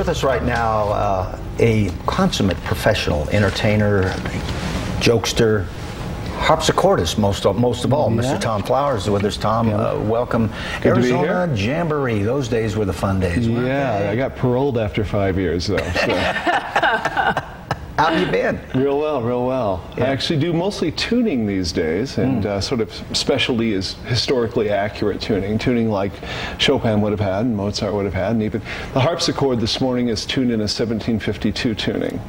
with us right now a consummate professional entertainer, jokester, harpsichordist, most of all. Yeah. Mr. Tom Flowers is with us. Tom, welcome. Good Arizona Jamboree. Those days were the fun days. Yeah, I got paroled after 5 years, though. So. How have you been? Real well, real well. Yeah. I actually do mostly tuning these days, and sort of specialty is historically accurate tuning like Chopin would have had and Mozart would have had, and even the harpsichord this morning is tuned in a 1752 tuning.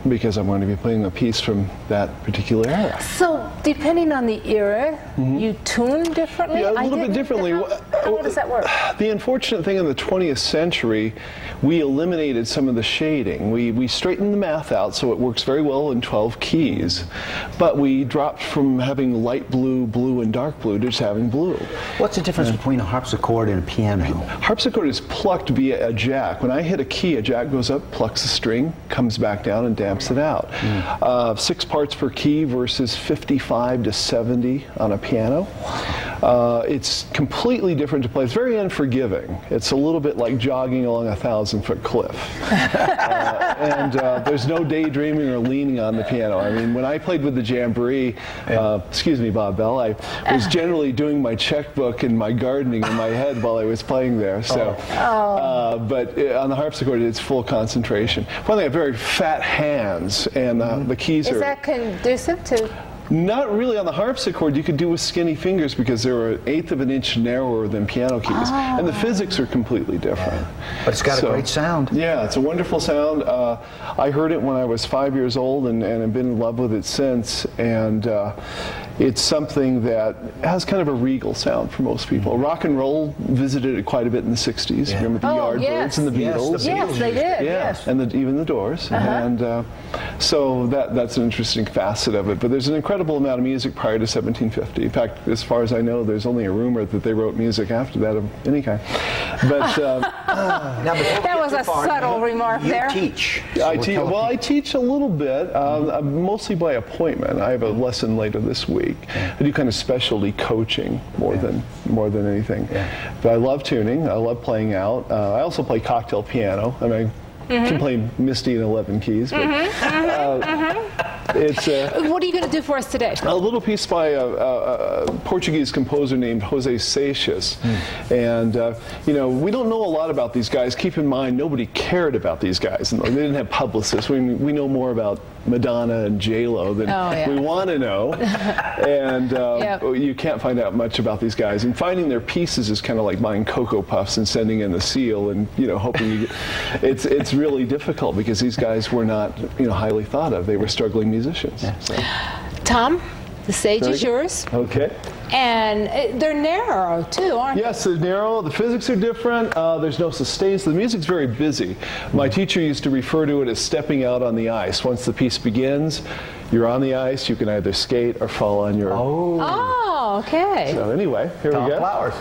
Because I'm going to be playing a piece from that particular era. So, depending on the era, you tune differently? Yeah, a little bit differently. How does that work? The unfortunate thing in the 20th century, we eliminated some of the shading. We straightened the math out so it works very well in 12 keys, but we dropped from having light blue, blue, and dark blue to just having blue. What's the difference between a harpsichord and a piano? Harpsichord is plucked via a jack. When I hit a key, a jack goes up, plucks a string, comes back down and damps it out. 6 parts per key versus 55 to 70 on a piano. It's completely different to play. It's very unforgiving. It's a little bit like jogging along a 1,000-foot cliff. And there's no daydreaming or leaning on the piano. I mean, when I played with the Jamboree, excuse me, Bob Bell, I was generally doing my checkbook and my gardening in my head while I was playing there. So, but on the harpsichord, it's full concentration. Finally, I have very fat hands, and the keys are... Is that conducive to... Not really. On the harpsichord, you could do with skinny fingers because they're 1/8 of an inch narrower than piano keys, and the physics are completely different. But it's got a great sound. Yeah, it's a wonderful sound. I heard it when I was 5 years old, and have been in love with it since. And it's something that has kind of a regal sound for most people. Rock and roll visited it quite a bit in the 60s. Yeah. Remember the Yardbirds and the Beatles? Yes, they did. Yeah, and even the Doors. And so that's an interesting facet of it. But there's an incredible amount of music prior to 1750. In fact, as far as I know, there's only a rumor that they wrote music after that of any kind. But now, that was a subtle remark there. You teach. Well, I teach a little bit, mostly by appointment. I have a lesson later this week. I do kind of specialty coaching more than anything. But I love tuning. I love playing out. I also play cocktail piano. I mean, I can play Misty in 11 keys. But, it's what are you going to do for us today? A little piece by a Portuguese composer named Jose Seixas. And, you know, we don't know a lot about these guys. Keep in mind, nobody cared about these guys. They didn't have publicists. We know more about Madonna and J-Lo than we want to know. And you can't find out much about these guys. And finding their pieces is kind of like buying Cocoa Puffs and sending in the seal and, you know, hoping you get... It's really difficult because these guys were not, you know, highly thought of. They were struggling musicians. So. Tom, the stage is yours. Okay. And they're narrow, too, aren't they? Yes, they're narrow. The physics are different. There's no sustains. The music's very busy. My teacher used to refer to it as stepping out on the ice. Once the piece begins, you're on the ice. You can either skate or fall on your... Oh, okay. So anyway, here we go. Tom Flowers.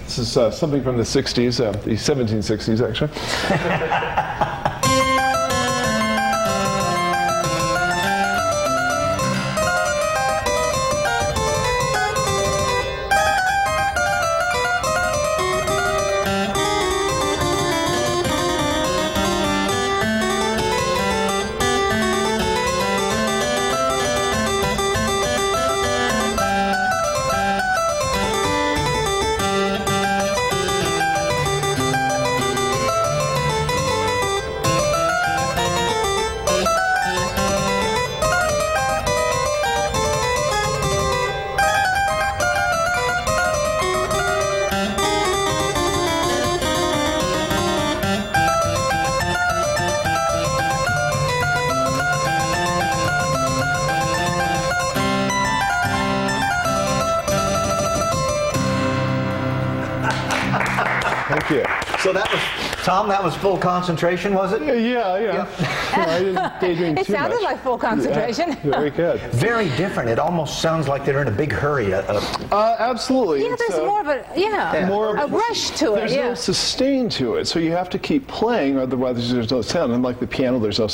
This is something from the 60s, the 1760s, actually. Thank you. So that was, Tom, that was full concentration, was it? Yeah. I didn't daydream too much. It sounded like full concentration. Yeah, very good. Very different. It almost sounds like they're in a big hurry. Absolutely. Yeah, there's more of a rush to it. There's no sustain to it, so you have to keep playing, otherwise there's no sound. Unlike the piano, there's no